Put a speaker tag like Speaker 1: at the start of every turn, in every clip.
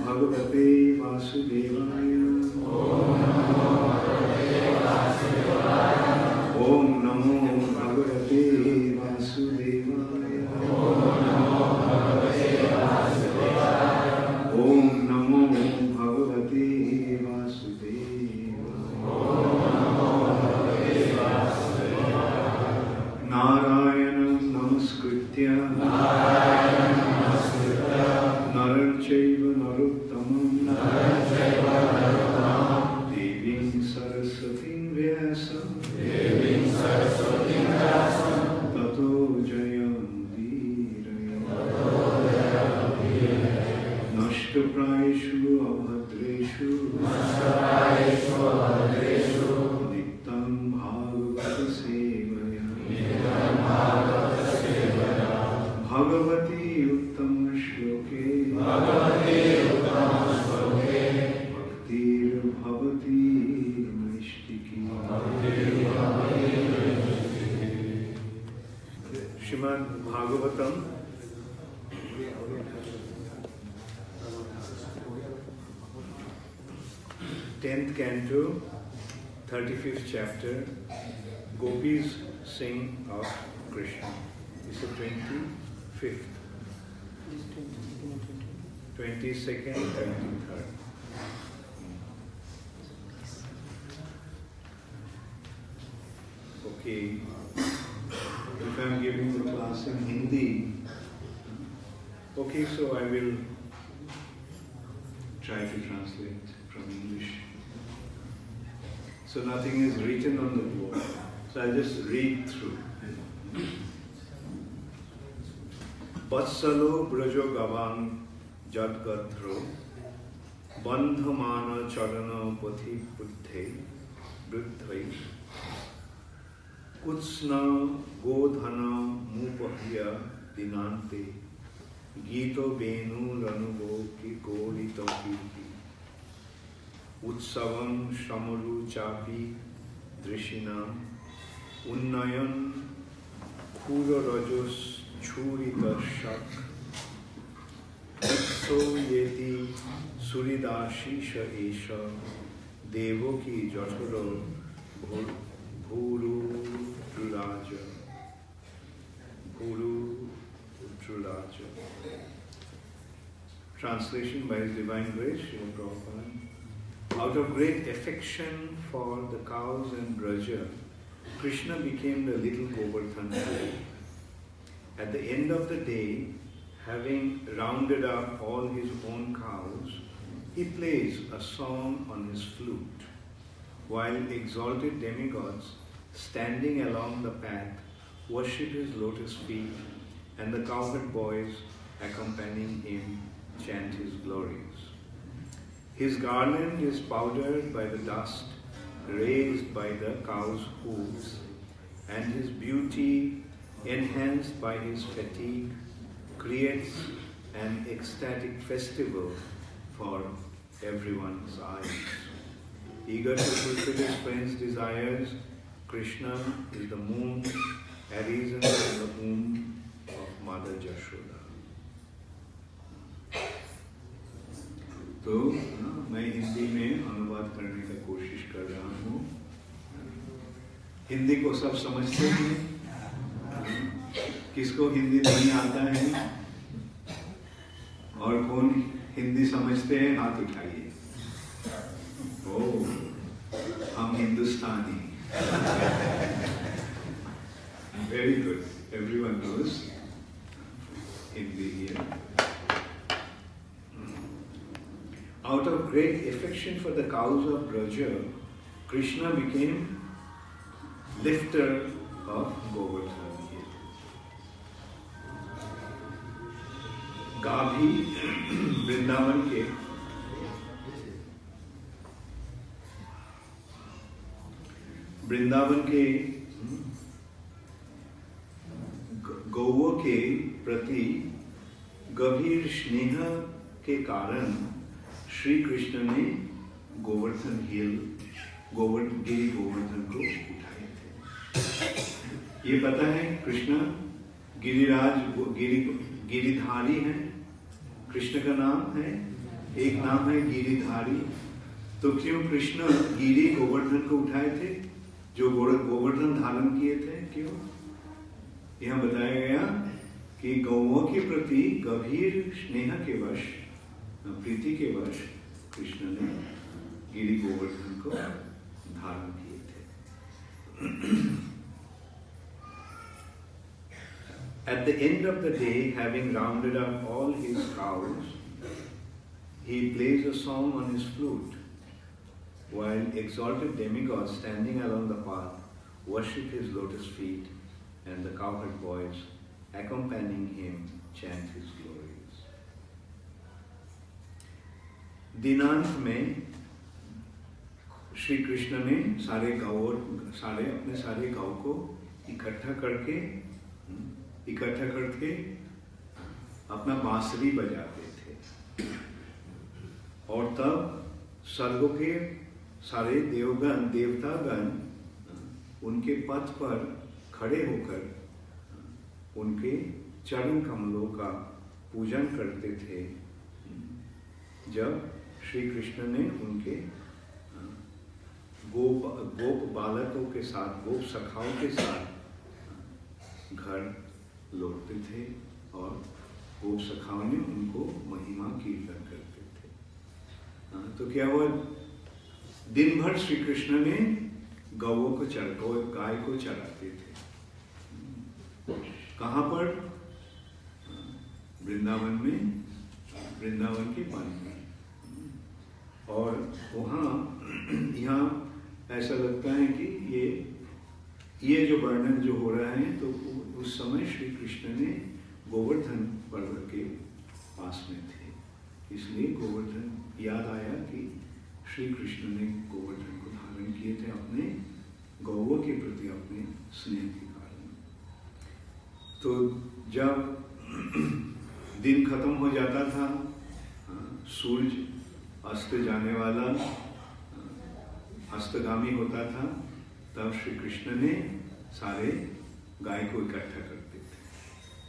Speaker 1: भगवते वासुदेवाय। ओम नमो भगवते वासुदेवाय। ओम नमो भगवते वासुदेवाय। नारायणं नमस्कृत्य नरं चैव नरोत्तमं देवीं सरस्वतीं व्यासं ततो जयमुदीरये। नष्टप्रायेषु अभद्रेषु नित्यं भागवत सेवया भगवती उत्तम श्लोके भक्तिर्भवती नैष्टिकी। Shrimad Bhagavatam 10th canto, 35th chapter, Gopis sing of Krishna. It's the 25th, 22nd, 23rd. Okay, if I'm giving the class in Hindi, okay, so I will try to translate from English. So nothing is written on the board, so I'll just read through. Vatsalo brajo gavan jadgatro bandhamana chalana pathi buddhe buddhai kutsna godhana mupahya dinante gito benu ranugo ki golito kirti उत्सवं श्रमरु चापि दृशिनां उन्नयन खूर रजोस छूरिदर्शक उत्सो येति सूरिदाशीष एष देवो की जठर भूरुद्राज भूरुद्राज. Translation by His Divine Grace, Srila Prabhupada. Out of great affection for the cows and Braja, Krishna became the little Govardhan. At the end of the day, having rounded up all his own cows, he plays a song on his flute, while exalted demigods standing along the path worship his lotus feet, and the cowherd boys accompanying him chant his glories. His garland is powdered by the dust raised by the cow's hooves, and his beauty, enhanced by his fatigue, creates an ecstatic festival for everyone's eyes. Eager to fulfill his friend's desires, Krishna is the moon arisen in the womb of Mother Jashoda. तो मैं हिंदी में अनुवाद करने का कोशिश कर रहा हूँ. हिंदी को सब समझते हैं? किसको हिंदी नहीं आता है? और कौन हिंदी समझते हैं? हाथ उठाइए. ओह, हम हिंदुस्तानी. Very good. Everyone knows Hindi here. Out of great affection for the cows of Braja, Krishna became lifter of Govardhan. गाभी Vrindavan के गौओं के प्रति गंभीर स्नेह के कारण श्री कृष्ण ने गोवर्धन गिरी गोवर्धन को उठाए थे. ये पता है कृष्ण गिरिराज गिरिधारी हैं. कृष्ण का नाम है एक नाम है गिरिधारी। तो क्यों कृष्ण गिरी गोवर्धन को उठाए थे, जो गोवर्धन धारण किए थे? क्यों? यहाँ बताया गया कि गौओं के प्रति गंभीर स्नेह के वश, प्रीति के वश कृष्ण ने गिरी गोवर्धन को धारण किए थे। At the end of the day, having rounded up all his cows, he plays a song on his flute, while exalted demigods standing along the path worship his lotus feet, and the cowherd boys accompanying him chant his glories. दिनांत में श्री कृष्ण ने अपने सारे गाँव को इकट्ठा करके अपना बांसुरी बजाते थे, और तब स्वर्ग के सारे देवतागण उनके पथ पर खड़े होकर उनके चरण कमलों का पूजन करते थे, जब श्री कृष्ण ने उनके गोप बालकों के साथ, गोप सखाओं के साथ घर लौटते थे, और गोप सखाओं ने उनको महिमा कीर्तन करते थे। तो क्या हुआ, दिन भर श्री कृष्ण ने गाय को चराते थे। कहाँ पर? वृंदावन में, वृंदावन के वन में। और वहाँ यहाँ ऐसा लगता है कि ये जो वर्णन जो हो रहा है, तो उस समय श्री कृष्ण ने गोवर्धन पर्वत के पास में थे, इसलिए गोवर्धन याद आया कि श्री कृष्ण ने गोवर्धन को धारण किए थे अपने गौओं के प्रति अपने स्नेह के कारण। तो जब दिन खत्म हो जाता था, सूरज अस्त जाने वाला, अस्तगामी होता था, तब श्री कृष्ण ने सारे गाय को इकट्ठा करते थे।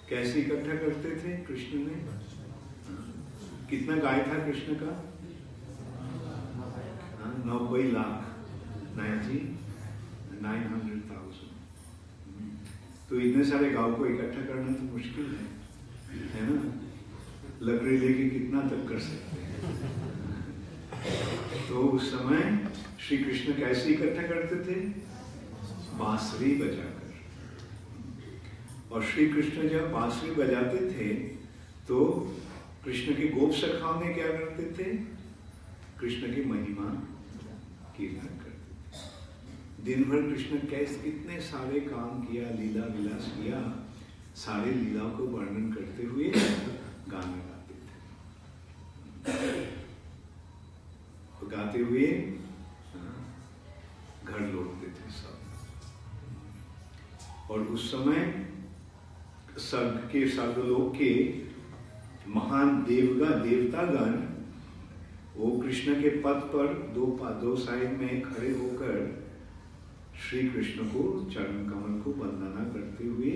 Speaker 1: कैसे इकट्ठा करते थे कृष्ण ने? कितना गाय था कृष्ण का? 90 लाख, 900,000। तो इतने सारे गाँव को इकट्ठा करना तो मुश्किल है ना? लकड़ी लेके कितना तक कर सकते हैं? तो उस समय श्री कृष्ण कैसे इकट्ठा करते थे? बांसुरी बजाकर। और श्री कृष्ण जब बांसुरी बजाते थे तो कृष्ण के गोप सखाओं ने क्या करते थे? कृष्ण की महिमा कीर्तन करते थे। दिन भर कृष्ण कितने सारे काम किया, लीला विलास किया, सारे लीलाओं को वर्णन करते हुए गाना गाते थे। तो गाते हुए घर लौटते थे सब। और उस समय स्वर्गलोक के महान देवतागण वो कृष्ण के पथ पर दो साइड में खड़े होकर श्री कृष्ण को चरण कमल को वंदना करते हुए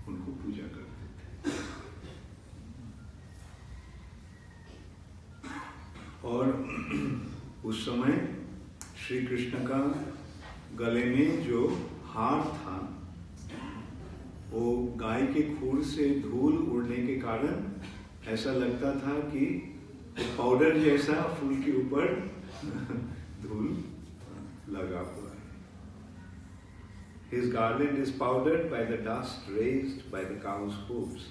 Speaker 1: उनको पूजा करते थे। और उस समय श्री कृष्ण का गले में जो हार था वो गाय के खूर से धूल उड़ने के कारण ऐसा लगता था कि पाउडर जैसा फूल के ऊपर धूल लगा हुआ है। His garland is powdered by the dust raised by the cow's hooves,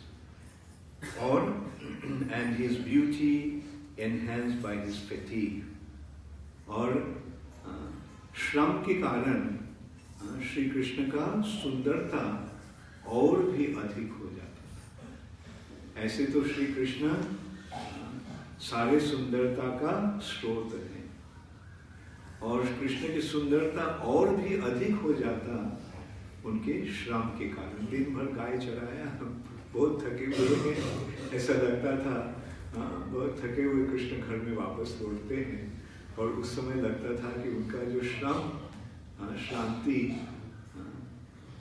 Speaker 1: and his beauty enhanced by his fatigue. और श्रम के कारण श्री कृष्ण का सुंदरता और भी अधिक हो जाता। ऐसे तो श्री कृष्ण सारे सुंदरता का स्रोत है, और कृष्ण की सुंदरता और भी अधिक हो जाता उनके श्रम के कारण। दिन भर गाय चराया, बहुत थके हुए हैं, ऐसा लगता था बहुत थके हुए कृष्ण घर में वापस लौटते हैं, और उस समय लगता था कि उनका जो श्रम, शांति,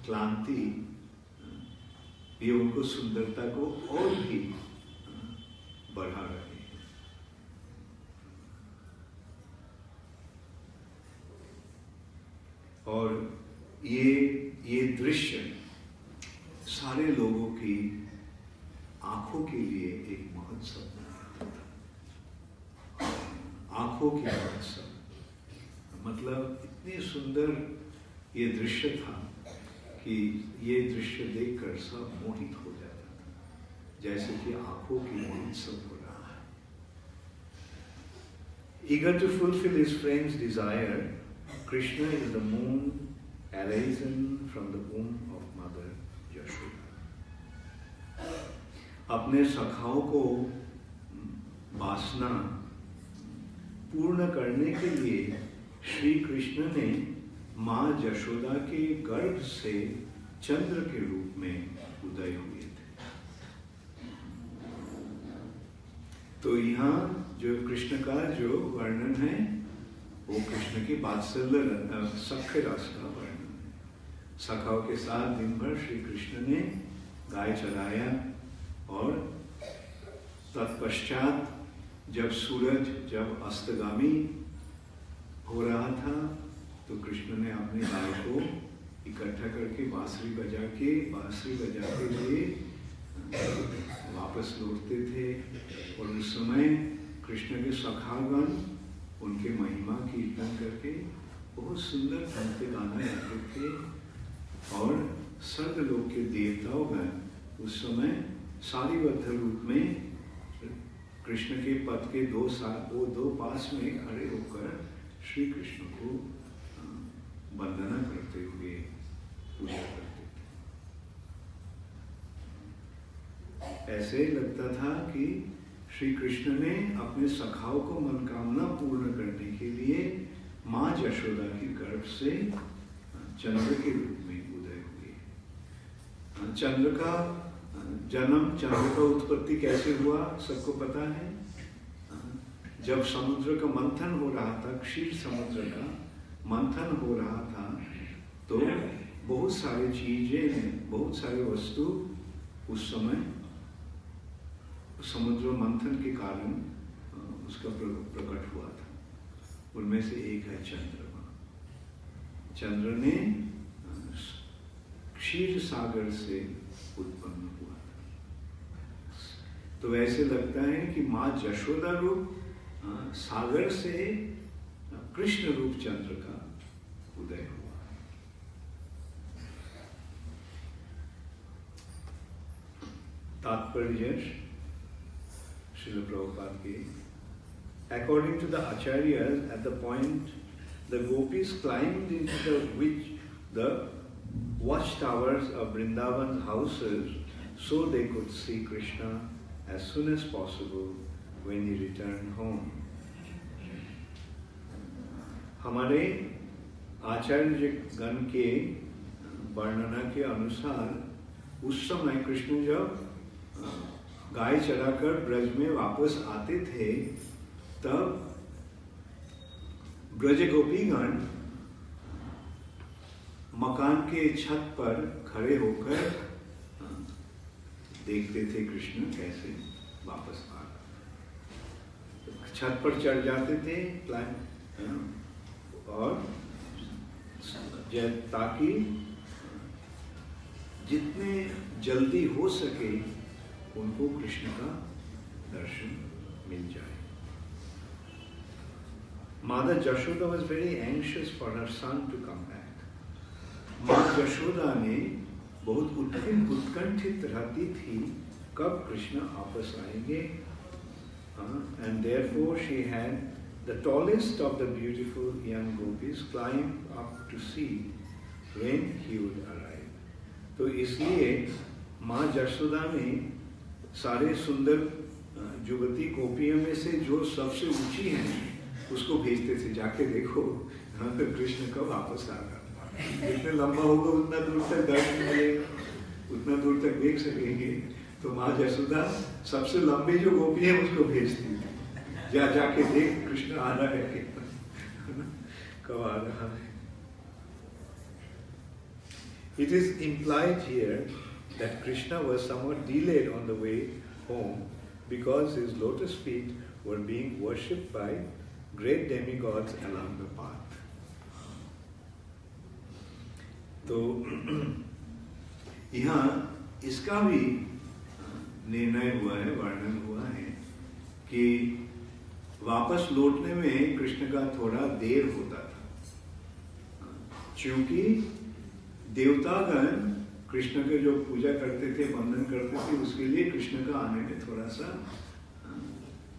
Speaker 1: क्लांति, ये उनको सुंदरता को और भी बढ़ा रहे हैं। और ये दृश्य सारे लोगों की आंखों के लिए एक महोत्सव था। आंखों की महोत्सव, मतलब इतनी सुंदर ये दृश्य था कि ये दृश्य देखकर सब मोहित हो जाता था, जैसे कि आंखों की महोत्सव हो रहा है। Eager to fulfill his friend's desire, Krishna is the moon arisen from the womb of Mother Yashoda. अपने सखाओं को वासना पूर्ण करने के लिए श्री कृष्ण ने माँ यशोदा के गर्भ से चंद्र के रूप में उदय हुए थे। तो यहाँ जो कृष्ण का जो वर्णन है वो कृष्ण के वात्सल्य सख्य रस का वर्णन है। सखाओं के साथ दिन भर श्री कृष्ण ने गाय चराया और तत्पश्चात जब सूरज अस्तगामी हो रहा था तो कृष्ण ने अपने गाय को इकट्ठा करके बांसुरी बजाते हुए वापस लौटते थे। और उस समय कृष्ण के सखागण उनके महिमा कीर्तन करके बहुत सुंदर ढंग से गाना गाते थे। और स्वर्गलोक के देवताओं उस समय सारिबद्ध रूप में कृष्ण के पद के दो पास में खड़े होकर श्री कृष्ण को वंदना करते हुए पूजा करते थे। ऐसे लगता था कि श्री कृष्ण ने अपने सखाओं को मनोकामना पूर्ण करने के लिए माँ यशोदा की गर्भ से चंद्र के रूप में उदय हुए। चंद्र का जन्म, चंद्र का उत्पत्ति कैसे हुआ सबको पता है। जब समुद्र का मंथन हो रहा था, क्षीर समुद्र का मंथन हो रहा था, तो बहुत सारे चीजें, बहुत सारे वस्तु उस समय समुद्र मंथन के कारण उसका प्रकट हुआ था। उनमें से एक है चंद्रमा। चंद्र ने क्षीर सागर से उत्पन्न हुआ था। तो ऐसे लगता है कि माँ यशोदा रूप सागर से कृष्ण रूप चंद्र का उदय हुआ। तात्पर्य Srila Prabhupada gave. According to the Acharyas, at the point the gopis climbed into the watchtowers of Vrindavan's houses so they could see Krishna as soon as possible when he returned home. हमारे आचार्य गण के वर्णना के अनुसार उस समय कृष्ण जब गाय चराकर ब्रज में वापस आते थे तब ब्रज गोपीगण मकान के छत पर खड़े होकर देखते थे कृष्ण कैसे वापस आ रहा। छत पर चढ़ जाते थे और ताकि जितने जल्दी हो सके उनको कृष्ण का दर्शन मिल जाए। Mother Yashoda was very anxious for her son to come back. माँ यशोदा ने बहुत उत्कंठित रहती थी कब कृष्ण वापस आएंगे। And therefore she had the tallest of the beautiful young gopis climb up to see when he would arrive. तो इसलिए माँ यशोदा ने सारे सुंदर युवती गोपियों में से जो सबसे ऊंची हैं उसको भेजते थे, जाके देखो तो कृष्ण कब वापस आ रहा। जितना लंबा होगा उतना दूर तक दर्शन मिलेगा, उतना दूर तक देख सकेंगे। तो माँ यशोदा सबसे लंबी जो गोपी है उसको भेजती थी, जाके देख कृष्ण आ रहा है कब आ रहा है। It is implied here that Krishna was somewhat delayed on the way home because his lotus feet were being worshipped by great demigods along the path. तो यहाँ इसका भी निर्णय हुआ है, वर्णन हुआ है कि वापस लौटने में कृष्ण का थोड़ा देर होता था, क्योंकि देवतागण कृष्ण के जो पूजा करते थे, वंदन करते थे, उसके लिए कृष्ण का आने में थोड़ा सा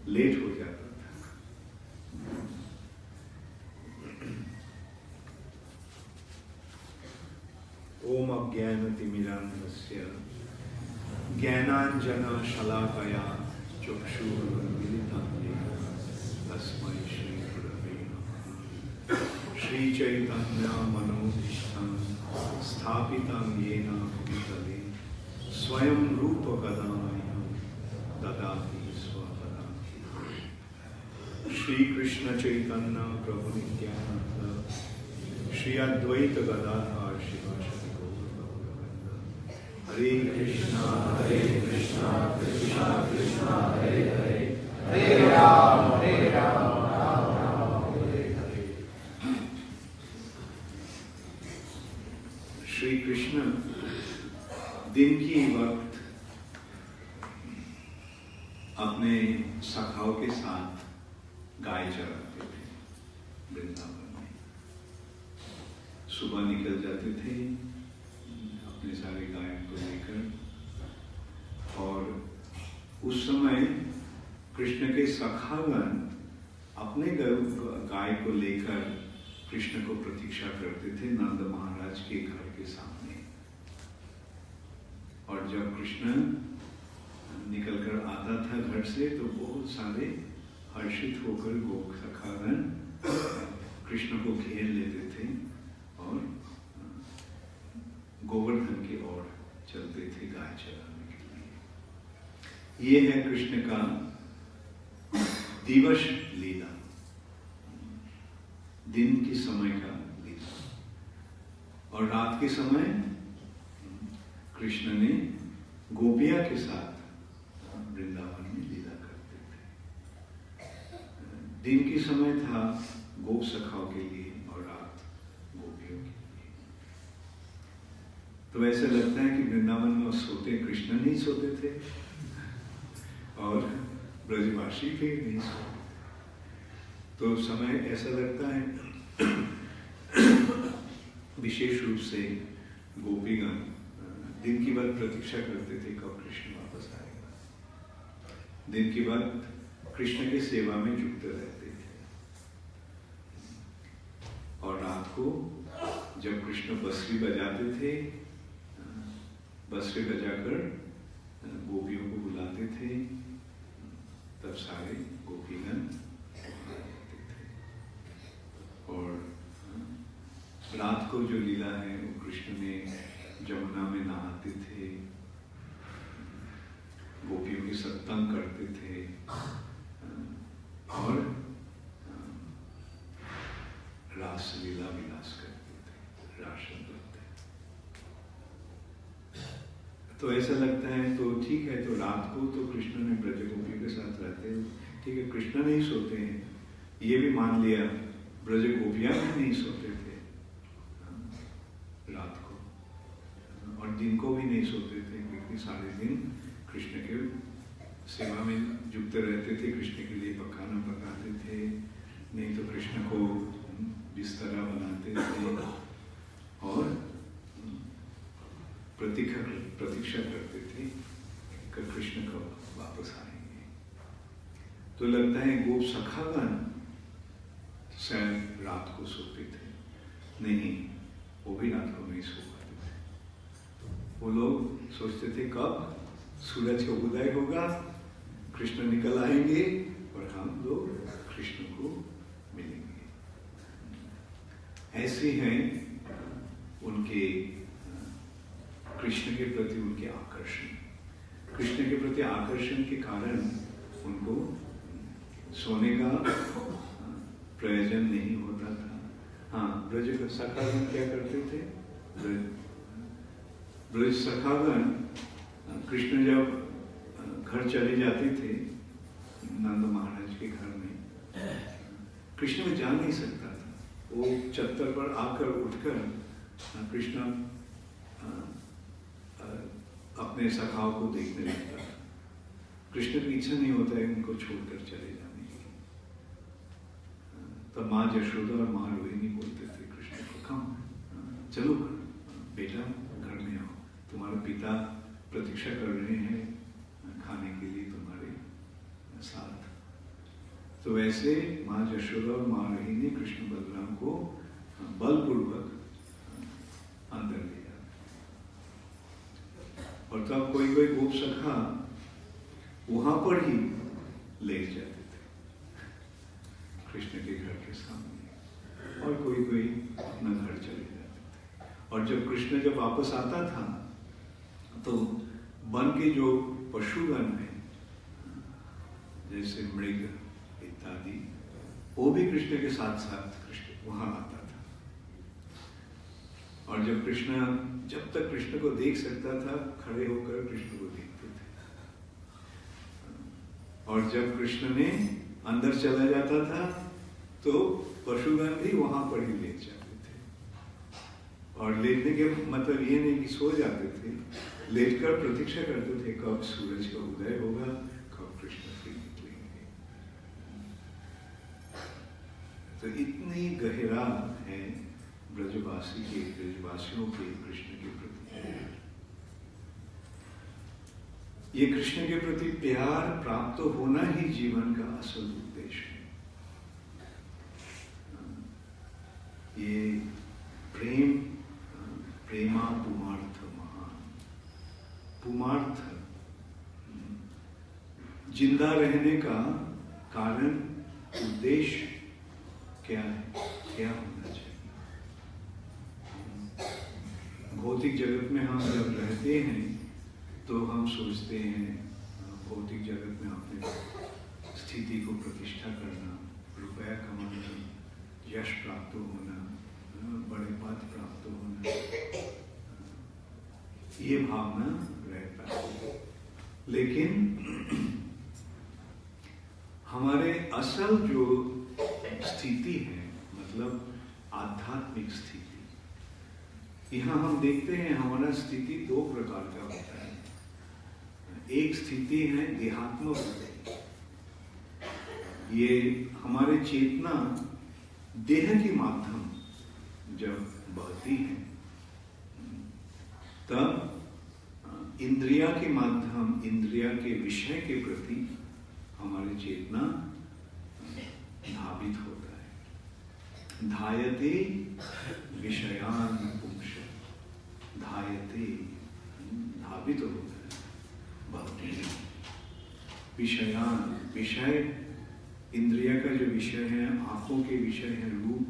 Speaker 1: लेट हो जाता था। ओम अज्ञानतिमिरान्धस्य ज्ञानांजन शलाकया चक्षुरुन्मीलितं येन तस्मै श्रीगुरवे नमः। श्रीचैतन्यमनोभीष्टं स्थापितं येन भूतले स्वयं रूपकदा मह्यं ददाति स्वपदान्तिकम्। श्रीकृष्ण चैतन्य प्रभु नित्यानंद श्री अद्वैत गदाधर शिवासादि गौर भक्तवृंद। हरे कृष्णा कृष्णा कृष्णा हरे हरे, हरे राम राम राम हरे हरे। श्री कृष्ण दिन की वक्त अपने सखाओं के साथ गाय चराते थे वृंदावन में। सुबह निकल जाते थे अपने सारे गाय को लेकर, और उस समय कृष्ण के सखागण अपने गाय को लेकर कृष्ण को प्रतीक्षा करते थे नंद महाराज के घर के सामने। और जब कृष्ण निकलकर आता था घर से तो बहुत सारे हर्षित होकर गोप सखागण कृष्ण को घेर लेते थे और गोवर्धन की ओर चलते थे गाय चराने के लिए। ये है कृष्ण का दिवस लीला, दिन के समय का लीला। और रात के समय कृष्ण ने गोपिया के साथ वृंदावन में लीला करते थे। दिन के समय था गोप सखाओं के लिए और रात गोपियों के लिए। तो ऐसा लगता है कि वृंदावन में सोते कृष्ण नहीं सोते थे और ब्रजवासी भी नहीं सोते। तो समय ऐसा लगता है विशेष रूप से गोपीगण दिन की बात प्रतीक्षा करते थे कब कृष्ण वापस आएगा। दिन की बात कृष्ण की सेवा में जुटते रहते थे। और रात को जब कृष्ण बंसुरी बजाते थे, बंसुरी बजाकर गोपियों को बुलाते थे, तब सारे गोपीगण आते थे। और रात को जो लीला है वो कृष्ण ने जमुना में नहाते थे, गोपियों की सत्संग करते थे और रास लीला विलास करते थे, रास करते। तो ऐसा लगता है तो ठीक है, तो रात को तो कृष्ण ने ब्रज गोपियों के साथ रहते हैं, ठीक है, कृष्ण नहीं सोते हैं, ये भी मान लिया। ब्रज गोपियां भी नहीं सोते थे रात को, और दिन को भी नहीं सोते थे, क्योंकि सारे दिन कृष्ण के सेवा में जुटते रहते थे। कृष्ण के लिए पकाना पकाते थे, नहीं तो कृष्ण को बिस्तरा बनाते थे और प्रतीक्षा करते थे कि कृष्ण कब वापस आएंगे। तो लगता है गोप सखागण शायद रात को सोते थे, नहीं, वो भी रात को नहीं सो पाते थे। वो लोग सोचते थे कब सूरज का उदय होगा, कृष्ण निकल आएंगे और हम लोग कृष्ण को मिलेंगे। ऐसे हैं उनके कृष्ण के प्रति उनके आकर्षण। कृष्ण के प्रति आकर्षण के कारण उनको सोने का प्रयोजन नहीं होता था। हाँ, ब्रज सखागण क्या करते थे? ब्रज सखागण कृष्ण जब घर चले जाते थे नंद महाराज के घर में, कृष्ण में जा नहीं सकता था। वो चत्तर पर आकर उठकर कृष्ण अपने सखाओं को देखने लगता था। कृष्ण की इच्छा नहीं होता है उनको छोड़कर चले जाने की। तब माँ यशोदा और माँ रोहिणी बोलते थे कृष्ण को, कम चलो बेटा घर में आओ, तुम्हारे पिता प्रतीक्षा कर रहे हैं खाने के लिए तुम्हारे साथ। तो वैसे माँ यशोदा और माँ रोहिणी कृष्ण बलराम को बलपूर्वक अंदर ले जाते। और तब कोई कोई गोप सखा वहां पर ही लेट जाते थे कृष्ण के घर के सामने, और कोई कोई अपना घर चले जाते थे। और जब कृष्ण जब वापस आता था तो वन के जो पशुगण हैं जैसे मृग इत्यादि, वो भी कृष्ण के साथ साथ कृष्ण वहां आता था। और जब तक कृष्ण को देख सकता था खड़े होकर कृष्ण को देखते थे। और जब कृष्ण ने अंदर चला जाता था तो पशुगण भी वहां पर ही लेट जाते थे। और लेटने के मतलब ये नहीं कि सो जाते थे, लेटकर प्रतीक्षा करते थे कब सूरज का उदय होगा, कब कृष्ण फिर निकलेंगे। तो इतनी गहरा है ब्रजवासियों के कृष्ण के प्रति। ये कृष्ण के प्रति प्यार प्राप्त होना ही जीवन का असल उद्देश्य है। ये प्रेमा पुमार्थ महान। पुमार्थ जिंदा रहने का कारण, उद्देश्य क्या है, क्या होना चाहिए। भौतिक जगत में हम जब रहते हैं तो हम सोचते हैं भौतिक जगत में अपने स्थिति को प्रतिष्ठा करना, रुपया कमाना, यश प्राप्त होना, बड़े पद प्राप्त होना, ये भावना रहता है। लेकिन हमारे असल जो स्थिति है, मतलब आध्यात्मिक स्थिति, यहाँ हम देखते हैं हमारा स्थिति दो प्रकार का होता है। एक स्थिति है देहात्मक बुद्धि। ये हमारे चेतना देह के माध्यम जब बहती है तब इंद्रिया के माध्यम, इंद्रिया के विषय के प्रति हमारी चेतना धावित होता है। धायते विषयान पुंस, धायते धावित होता है भक्ति। विषयान, विषय इंद्रिया का जो विषय है, आंखों के विषय है रूप,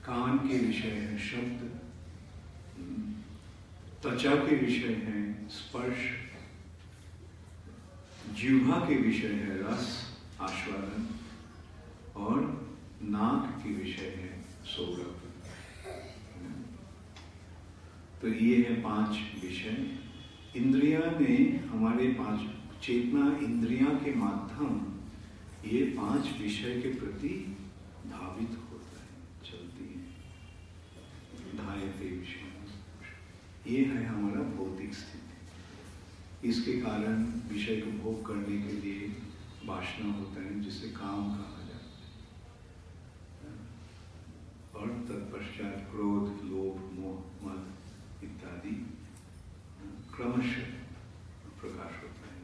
Speaker 1: कान के विषय है शब्द, त्वचा के विषय है स्पर्श, जिह्वा के विषय है रस आस्वादन, और नाक के विषय है सौरभ। तो ये है 5 विषय। इंद्रिया ने हमारे 5 चेतना इंद्रिया के माध्यम ये 5 विषय के प्रति धावित होता है, चलती है। धायते विषय, ये है हमारा भौतिक स्थिति। इसके कारण विषय को भोग करने के लिए वासना होता है जिसे काम कहा जाता है। और तत्पश्चात क्रोध, लोभ, मोह, मद इत्यादि क्रमशः प्रकाश होता है।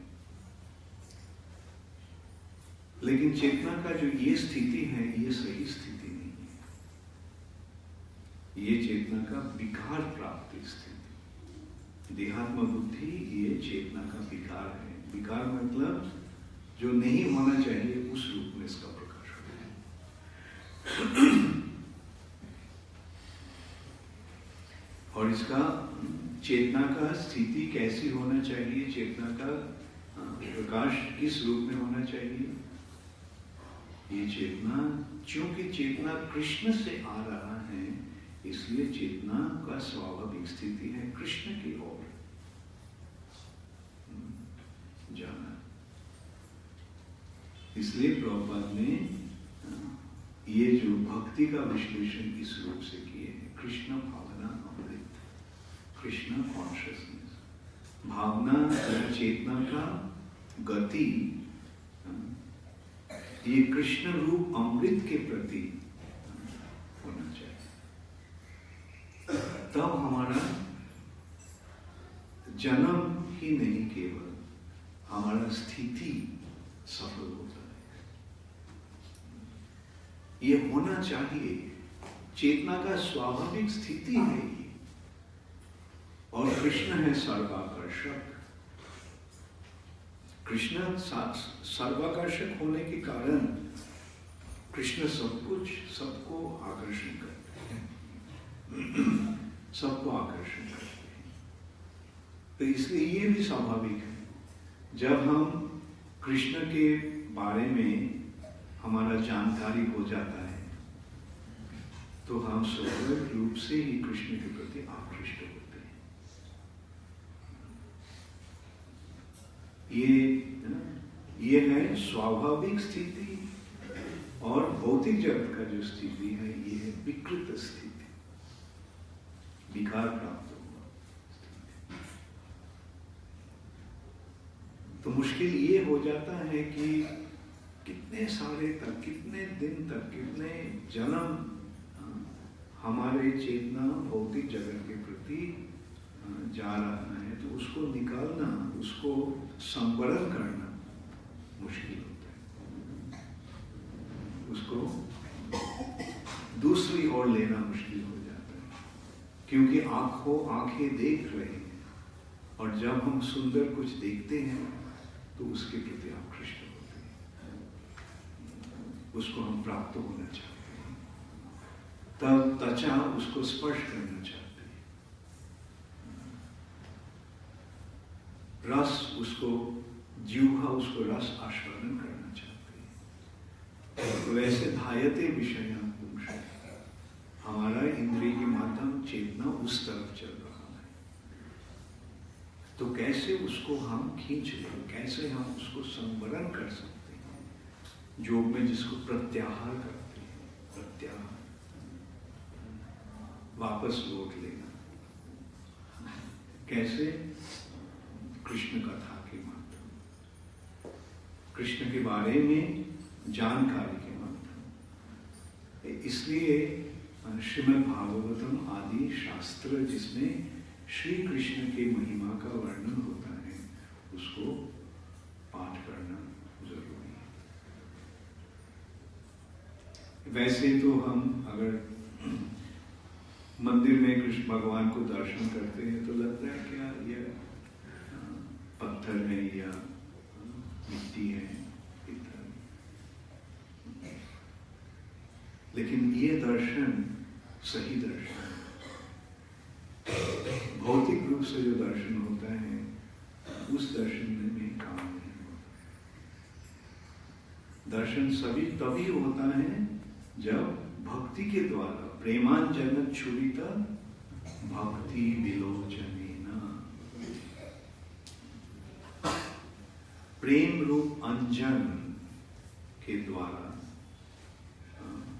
Speaker 1: लेकिन चेतना का जो ये स्थिति है ये सही स्थिति नहीं है। ये चेतना का विकार प्राप्त स्थिति। देहात्म बुद्धि ये चेतना का विकार है। विकार मतलब जो नहीं होना चाहिए उस रूप में इसका प्रकाश होता है। और इसका चेतना का स्थिति कैसी होना चाहिए, चेतना का प्रकाश किस रूप में होना चाहिए। ये चेतना, क्योंकि चेतना कृष्ण से आ रहा है इसलिए चेतना का स्वाभाविक स्थिति है कृष्ण की ओर जाना। इसलिए प्रभुपाद ने ये जो भक्ति का विश्लेषण इस रूप से किए हैं, कृष्ण भावना कृष्णा कॉन्शियसनेस, भावना या चेतना का गति ये कृष्ण रूप अमृत के प्रति होना चाहिए। तब हमारा जन्म ही नहीं, केवल हमारा स्थिति सफल होता है। ये होना चाहिए, चेतना का स्वाभाविक स्थिति है ये। और कृष्ण है सर्वाकर्षक। कृष्ण सर्वाकर्षक होने के कारण कृष्ण सब कुछ सबको आकर्षण करते हैं, सबको आकर्षण करते हैं। तो इसलिए ये भी स्वाभाविक है, जब हम कृष्ण के बारे में हमारा जानकारी हो जाता है तो हम स्वाभाविक रूप से ही कृष्ण के प्रति आकृष्ट होते हैं। ये है स्वाभाविक स्थिति। और भौतिक जगत का जो स्थिति है ये है विकृत स्थिति, विकार प्राप्त हुआ। तो मुश्किल ये हो जाता है कि कितने सारे तक, कितने दिन तक, कितने जन्म हमारे चेतना भौतिक जगत के प्रति जा रहा है, तो उसको निकालना, उसको संवरण करना मुश्किल होता है, उसको दूसरी ओर लेना मुश्किल हो जाता है। क्योंकि आंखें देख रहे हैं, और जब हम सुंदर कुछ देखते हैं तो उसके प्रति आकृष्ट होते हैं, उसको हम प्राप्त होना चाहते हैं, तब त्वचा उसको स्पर्श करना चाहते हैं, रस उसको, जीवा उसको रस आस्वादन करना चाहते हैं। तो वैसे धायते विषय पुरुष, हमारा इंद्रिय के माध्यम चेतना उस तरफ चल रहा है, तो कैसे उसको हम खींच लें, कैसे हम उसको संवरण कर सकते हैं। योग में जिसको प्रत्याहार करते हैं, प्रत्याहार, वापस लौट लेना, कैसे? कृष्ण कथा के माध्यम, कृष्ण के बारे में जानकारी के माध्यम। इसलिए श्रीमद् भागवतम आदि शास्त्र जिसमें श्री कृष्ण के महिमा का वर्णन होता है, उसको पाठ करना जरूरी है। वैसे तो हम अगर मंदिर में कृष्ण भगवान को दर्शन करते हैं तो लगता है क्या ये पत्थर है या मिट्टी है, लेकिन ये दर्शन सही दर्शन है। भौतिक रूप से जो दर्शन होता है उस दर्शन में काम नहीं होता। दर्शन सभी तभी होता है जब भक्ति के द्वारा, प्रेमांजन छुरिता भक्ति विलोचनेना, प्रेम रूप अंजन के द्वारा,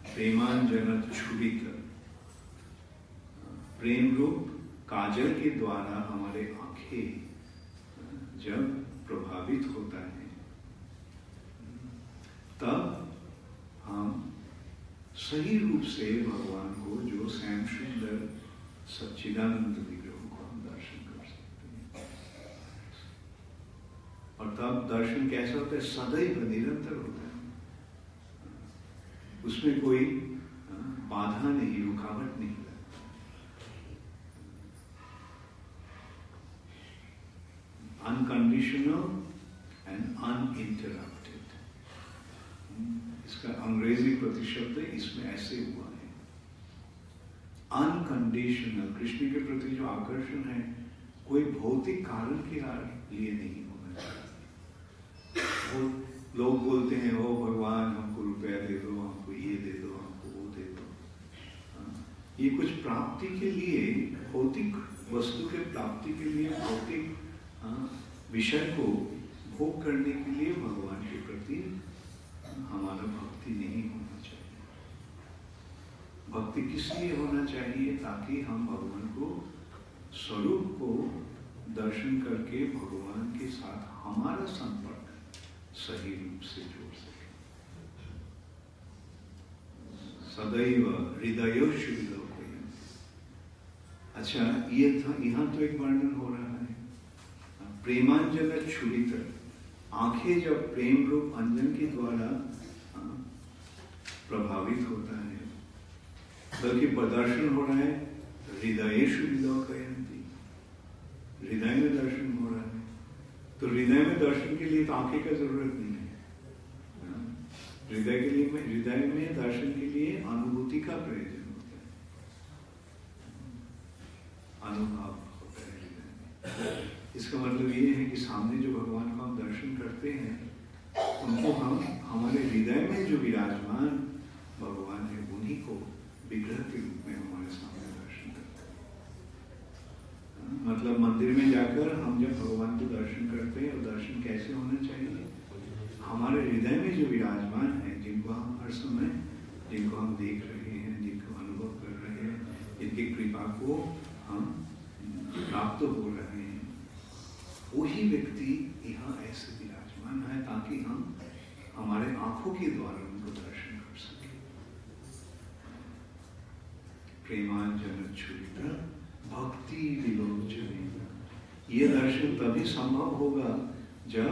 Speaker 1: प्रेमांजन छुरित, प्रेम रूप काजल के द्वारा हमारे आंखें जब प्रभावित होता है, तब हम सही रूप से भगवान को, जो श्याम सुंदर सच्चिदानंद विग्रह को हम दर्शन कर सकते हैं। और तब दर्शन कैसा होता है? सदैव निरंतर होता है, उसमें कोई बाधा नहीं, रुकावट नहीं लगती। अनकंडीशनल एंड अनइंटरप्टेड, इसका अंग्रेजी प्रतिशब्द इसमें ऐसे हुआ है। अनकंडीशनल, कृष्ण के प्रति जो आकर्षण है कोई भौतिक कारण के लिए नहीं होना चाहिए। लोग बोलते हैं, ओ भगवान हमको रुपया दे दो, हमको ये दे दो, हमको वो दे दो। ये कुछ प्राप्ति के लिए, भौतिक वस्तु के प्राप्ति के लिए, भौतिक विषय को भोग करने के लिए भगवान के प्रति हमारा भक्ति नहीं होना चाहिए। भक्ति किस लिए होना चाहिए? ताकि हम भगवान को स्वरूप को दर्शन करके भगवान के साथ हमारा संपर्क सही रूप से जोड़ सके। सदैव हृदयोश्च विलोकयन्। अच्छा, ये था, यहाँ तो एक वर्णन हो रहा है, प्रेमांजन छुरित, आंखें जब प्रेम रूप अंजन के द्वारा प्रभावित होता है, बल्कि प्रदर्शन हो रहा है हृदयेषु विलोकयन्ति, हृदय में दर्शन हो रहा है। तो हृदय में दर्शन के लिए तो आंखें का जरूरत नहीं है, हृदय के लिए, हृदय में दर्शन के लिए अनुभूति का प्रयोजन होता है, अनुभव होता है हृदय में। इसका मतलब ये है कि सामने जो भगवान को हम दर्शन करते हैं, उनको हम हमारे हृदय में जो विराजमान भगवान है उन्हीं को विग्रह के रूप में हमारे सामने दर्शन करते हैं। मतलब मंदिर में जाकर हम जब भगवान को दर्शन करते हैं, और दर्शन कैसे होना चाहिए, हमारे हृदय में जो विराजमान है, जिनको हम हर समय, जिनको हम देख रहे हैं, जिनको अनुभव कर रहे हैं, जिनकी कृपा को हम प्राप्त हो रहे हैं, वही व्यक्ति यहाँ ऐसे विराजमान है ताकि हम हमारे आंखों के द्वारा उनको दर्शन कर सके। प्रेमांजन छुरित भक्ति विलोचन, ये दर्शन तभी संभव होगा जब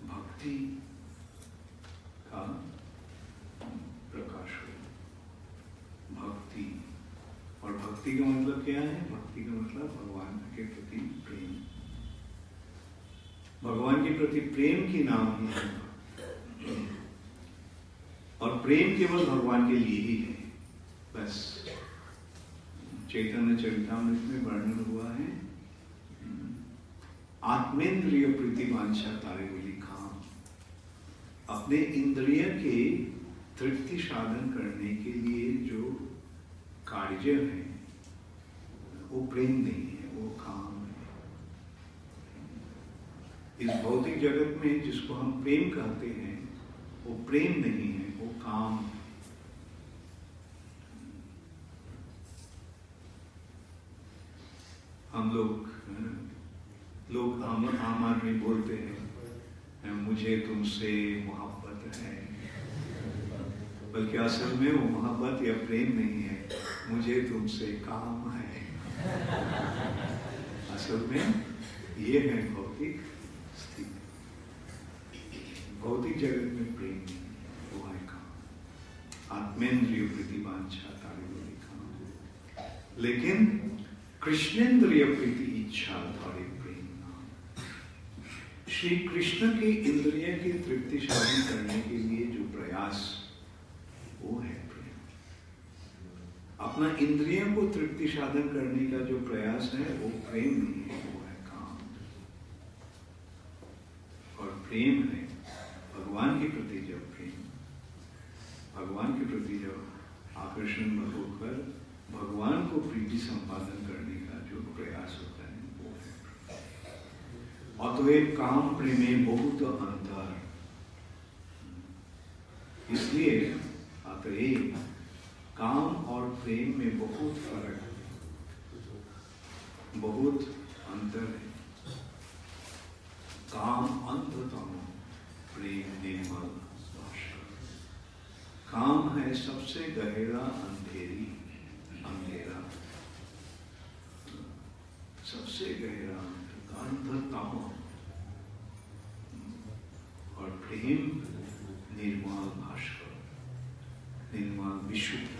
Speaker 1: भक्ति का प्रकाश हो। भक्ति, और भक्ति का मतलब क्या है? भक्ति का मतलब भगवान के प्रति प्रेम, भगवान के प्रति प्रेम की नाम ही है, और प्रेम केवल भगवान के लिए ही है, बस। चैतन्य चरितामृत में वर्णन हुआ है, आत्मेंद्रिय प्रतिवांछा तारे बोली खाम, अपने इंद्रिय के तृप्ति साधन करने के लिए जो कार्य है वो प्रेम नहीं है, वो काम है। इस भौतिक जगत में जिसको हम प्रेम कहते हैं वो प्रेम नहीं है, वो काम है। हम लोग आम आदमी बोलते हैं मुझे तुमसे मोहब्बत है, बल्कि असल में वो मोहब्बत या प्रेम नहीं है, मुझे तुमसे काम है। असल में ये है भौतिक स्थिति। भौतिक जगत में प्रेम नहीं, वो है काम। आत्मेंद्रिय प्रतिवांछा तारे बोली काम, लेकिन कृष्णेंद्रिय प्रीति इच्छा तारे प्रेम नाम। श्री कृष्ण की इंद्रिय की तृप्ति साधन करने के लिए जो प्रयास, वो है प्रेम। अपना इंद्रियों को तृप्ति साधन करने का जो प्रयास है वो प्रेम नहीं है, वो है काम। और प्रेम है भगवान के प्रति, जब प्रेम, भगवान के प्रति जब आकर्षण होकर भगवान को प्रीति संपादन करने का जो प्रयास होता है वो है। अतएव काम प्रेमे बहुत अंतर, इसलिए अतएव काम और प्रेम में बहुत फर्क, बहुत अंतर है। काम अंधतम, प्रेम निर्मल भास्कर। काम है सबसे गहरा अंधेरा, सबसे गहरा अंधतम, और प्रेम निर्मल भास्कर, निर्मल विशुद्ध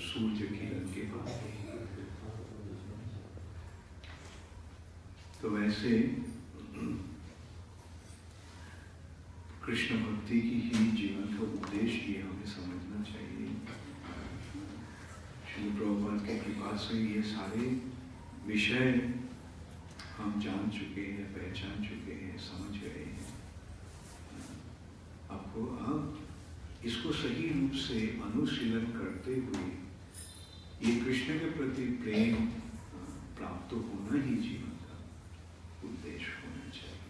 Speaker 1: सूर्य किरण के बाद। तो वैसे कृष्ण भक्ति की ही जीवन का उद्देश्य ये हमें समझना चाहिए। श्री प्रभुपाद की कृपा से ये सारे विषय हम जान चुके हैं, पहचान चुके हैं, समझ गए हैं। आपको अब इसको सही रूप से अनुशीलन करते हुए ये कृष्ण के प्रति प्रेम प्राप्त होना ही जीवन का उद्देश्य होना चाहिए।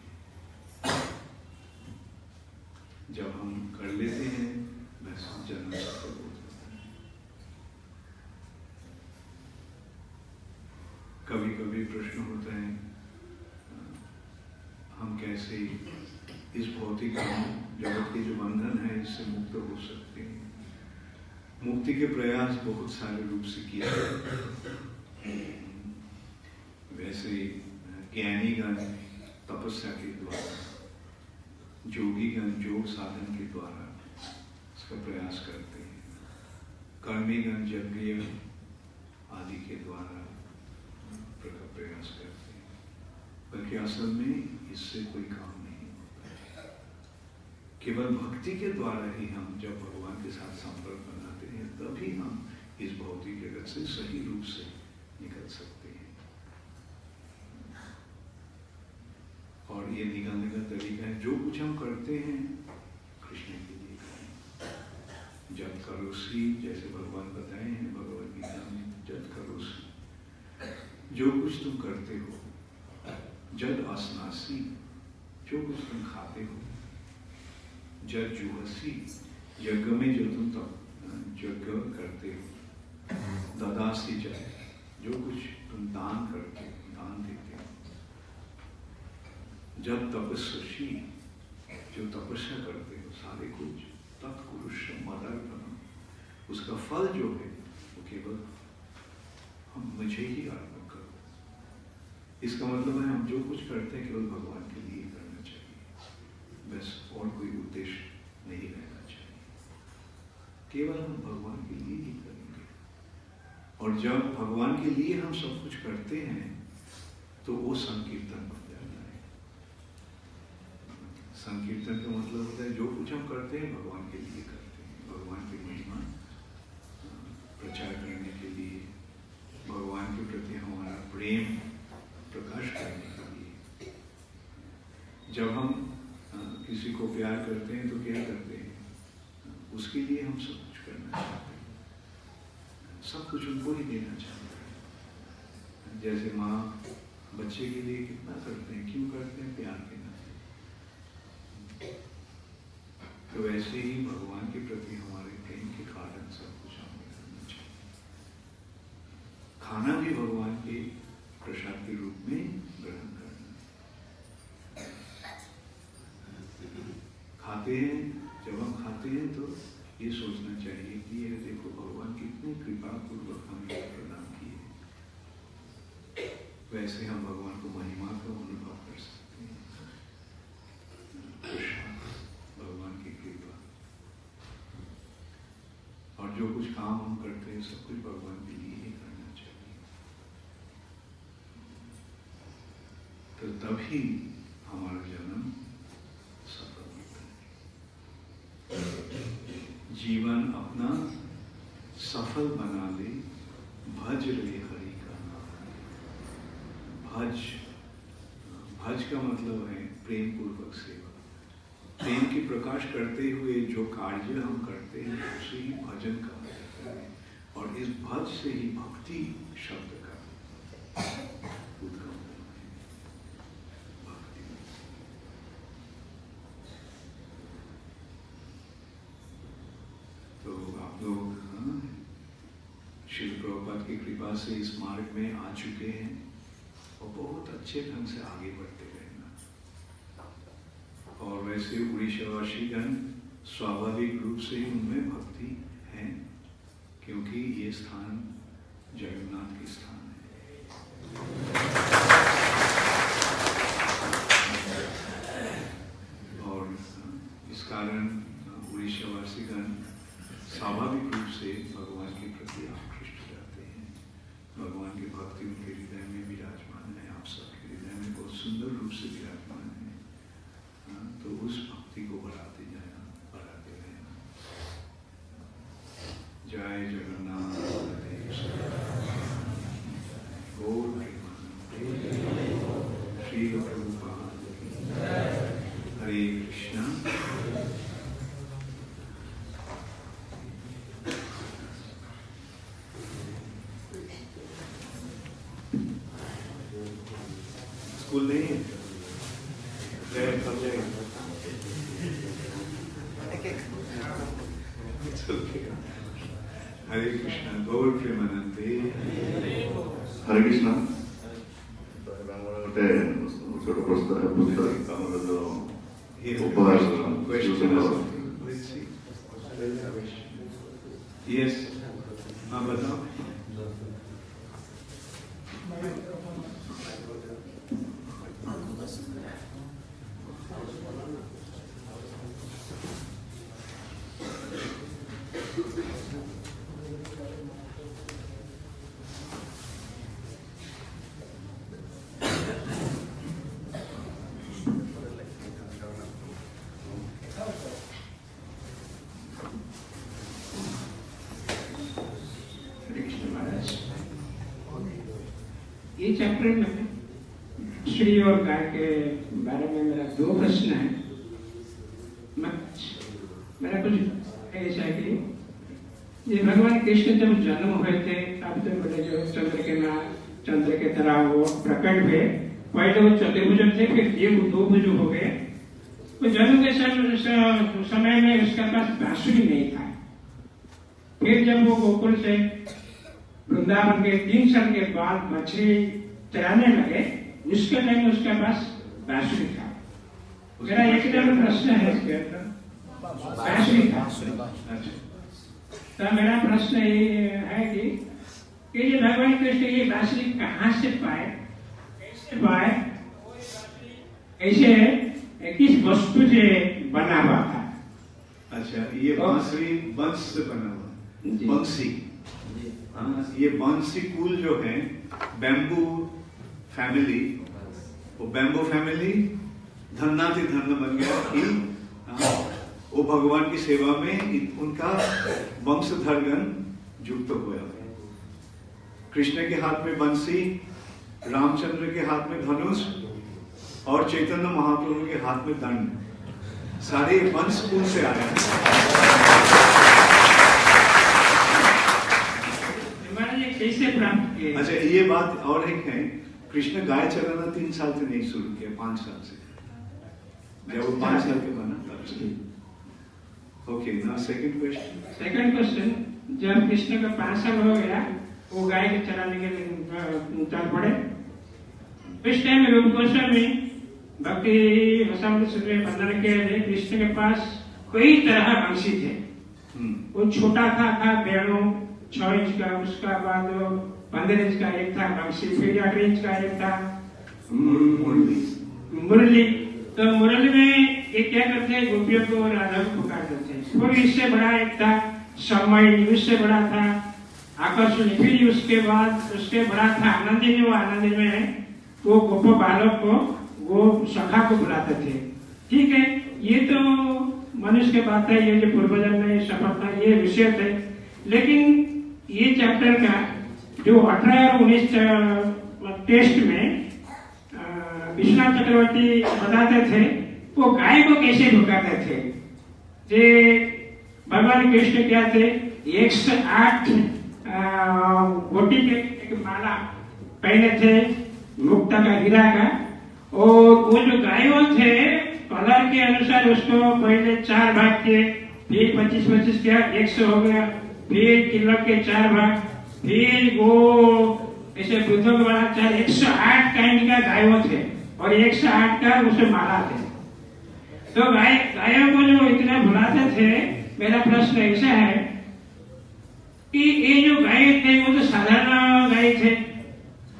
Speaker 1: जब हम कर लेते हैं बस जन्म सफल हो जाता है। कभी कभी प्रश्न होता है हम कैसे इस भौतिक जगत के जो बंधन है इससे मुक्त हो सकते हैं। मुक्ति के प्रयास बहुत सारे रूप से किए जाते हैं। वैसे ज्ञानीगण तपस्या के द्वारा, योगीगण योग साधन के द्वारा इसका प्रयास करते हैं, कर्मीगण यज्ञ आदि के द्वारा प्रयास करते हैं, बल्कि असल में इससे कोई काम नहीं होता। केवल भक्ति के द्वारा ही हम जब भगवान के साथ संपर्क बनाते हैं तभी हम इस भौतिक जगत से सही रूप से निकल सकते हैं। और ये निकलने का तरीका है, जो कुछ हम करते हैं कृष्ण के लिए करें। जब करोसी, जैसे भगवान बताए हैं भगवद गीता में, जब करोसी, जो कुछ तुम करते हो, जद अस्नासी, जो कुछ तुम खाते हो, जद जुहसी, यज्ञ में जो तुम यज्ञ करते हो, ददासी जय, जो कुछ तुम दान करते हो, दान देते हो, जब तपस्वी, जो तपस्या करते हो, सारे कुछ तत्कुरुष मदर्पणम, उसका फल जो है वो केवल हम मुझे ही अर्पण करो। इसका मतलब है हम जो कुछ करते हैं केवल भगवान के लिए करना चाहिए, बस और कोई उद्देश्य नहीं रहना चाहिए, केवल हम भगवान के लिए ही करेंगे। और जब भगवान के लिए हम सब कुछ करते हैं तो वो संकीर्तन बन जाता है। संकीर्तन का मतलब होता है जो कुछ हम करते हैं भगवान के लिए करते हैं, भगवान की महिमा प्रचार करने के लिए, भगवान के प्रति हमारा प्रेम प्रकाश करने के लिए। जब हम किसी को प्यार करते हैं तो क्या करते हैं, उसके लिए हम सब कुछ करना चाहते हैं, सब कुछ उनको ही देना चाहते हैं। जैसे माँ बच्चे के लिए कितना करते हैं, क्यों करते हैं, प्यार के नाते। तो वैसे ही भगवान के प्रति हमारे प्रेम के कारण सब कुछ हमें करना चाहिए। खाना भी भगवान के प्रसाद के रूप में ग्रहण करना। खाते हैं, जब हम खाते हैं तो ये सोचना चाहिए कि ये देखो भगवान कितनी कृपा पूर्वक हमें प्रदान किए। वैसे हम भगवान को महिमा का अनुभव कर सकते हैं। भगवान की कृपा, और जो कुछ काम हम करते हैं सब कुछ भगवान के लिए ही करना चाहिए। तो तभी हमारा जन्म सफल होता है। जीवन अपना सफल बना ले, भज रे हरि का नाम। भज, भज का मतलब है प्रेम पूर्वक सेवा। प्रेम की प्रकाश करते हुए जो कार्य हम करते हैं उसे ही भजन कहा जाता है। और इस भज से ही भक्ति शब्द का उद्गम हुआ है। भक्ति। तो आप लोग श्री प्रभुपाद की कृपा से इस मार्ग में आ चुके हैं और बहुत अच्छे ढंग से आगे बढ़ते रहना। और वैसे उड़ीसावासीगण स्वाभाविक रूप से ही उनमें भक्ति है, क्योंकि ये स्थान जगन्नाथ के स्थान है। और इस कारण उड़ीसावासीगण स्वाभाविक रूप से भगवान के प्रति आकृष्ट रहते हैं। भगवान की भक्ति उनके हृदय में विराजमान है, आप सबके हृदय में बहुत सुंदर रूप से विराजमान है। तो उस भक्ति को बढ़ाते रहना। जय जगन्नाथ गौर श्री प्रभुपाद हरे कृष्णा। स्कूल नहीं है, कब जाएगा? हरे कृष्णा गौर प्रेमानंदे।
Speaker 2: हरे Krishna.
Speaker 1: question or something. Let's see. Yes. हाँ बताओ.
Speaker 2: ये चैप्टर में श्री और गाय के बारे में मेरा 2 प्रश्न है. मेरा कुछ ऐसा है कि ये भगवान कृष्ण जब जन्म हुए थे, अब तो बोले जो चंद्र के तरह वो प्रकट हुए. पहले वो चतुर्भुज थे, फिर ये 2 भुज हो गए. वो जन्म के समय में उसके पास बांसुरी नहीं था. फिर जब वो गोकुल से वृंदावन के 3 साल के बाद मछली चराने लगे, उसके टाइम उसके पास बांसुरी था. मेरा एक प्रश्न है बांसुरी था. तो मेरा प्रश्न ये है कि ये भगवान कृष्ण ये बांसुरी कहाँ से पाए, कैसे पाए, ऐसे किस वस्तु से बना हुआ था?
Speaker 1: अच्छा, ये बांसुरी बंस से बना हुआ. बंसी. ये बंसी कुल जो है बैम्बू फैमिली, वो बैम्बू फैमिली धन्नाति धन्य बन गया कि वो भगवान की सेवा में उनका वंशधरगण युक्त हुआ. कृष्ण के हाथ में बंसी, रामचंद्र के हाथ में धनुष और चैतन्य महाप्रभु के हाथ में दंड. सारे वंश कुल से आए हैं.
Speaker 2: कैसे प्राप्त किए?
Speaker 1: अच्छा, ये बात और एक है, कृष्ण गाय चराना 3 साल से नहीं शुरू किया, 5 साल से. जब वो 5 साल के बना तब से. Okay, now second question.
Speaker 2: जब कृष्ण का 5 साल हो गया, वो गाय के चराने के लिए चल पड़े. इस टाइम रूप गोस्वामी भक्ति रसामृत सूत्र में वर्णन किया है, कृष्ण के पास कई तरह बंसी थे. वो छोटा था बेड़ो 6 इंच का, उसका बाद 15 इंच का एक था बंसी, फिर 8 इंच का एक था मुरली. तो मुरली में ये क्या करते हैं, गोपियों को राधा को पुकारते थे. फिर इससे बड़ा एक था समय, उससे बड़ा था आकर्षण. फिर उसके बाद उससे बड़ा था आनंदी. वो आनंदी में वो गोप बालक को वो सखा को बुलाते थे. ठीक है, ये तो मनुष्य के बात है, ये जो पूर्वजन्म में सफलता ये विषय थे. लेकिन ये चैप्टर का जो 18 और 19 टेस्ट में विश्वनाथ चक्रवर्ती बताते थे, वो गाय को कैसे भुकाते थे. जे भगवान कृष्ण क्या थे, 108 गोटी के एक माला पहने थे, मुक्ता का, हीरा का. और वो जो गायों थे कलर के अनुसार उसको पहले 4 भाग किए, फिर 25-25 किया, 100 हो गया. फिर किलो के 4 भाग, फिर वो ऐसे पृथक वाला 108 काइंड का गायों थे और 108 का उसे माला थे. तो गायों को जो इतना बुलाते थे, मेरा प्रश्न ऐसा है कि ये जो गाय थे वो तो साधारण गाय थे,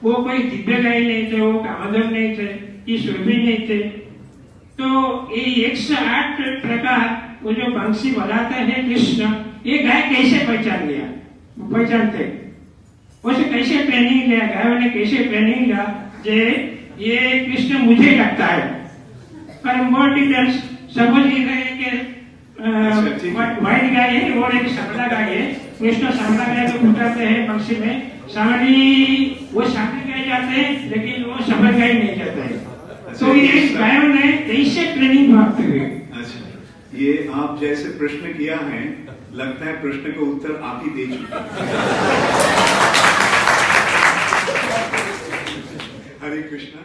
Speaker 2: वो कोई दिव्य गाय नहीं थे, वो कामधेनु नहीं थे, ये सुरभि नहीं थे. तो ये 108 प्रकार वो जो बंसी बजाते हैं कृष्ण, ये गाय कैसे पहचानते, उसे कैसे ट्रेनिंग लिया, गायों ने कैसे ट्रेनिंग लिया जे ये कृष्ण मुझे लगता है. पर मोर डिटेल्स समझ ही रहे कि व्हाइट गाय है और एक सामला गाय है. कृष्ण सामला गाय को फुटाते हैं बंसी में, सामली वो सामने गाय जाते हैं, लेकिन वो सफेद गाय नहीं जाते हैं. तो ये गायों ने कैसे ट्रेनिंग प्राप्त हुई?
Speaker 1: अच्छा, ये आप जैसे प्रश्न किया है, लगता है प्रश्न का उत्तर आप ही दे चुके. हरे कृष्णा.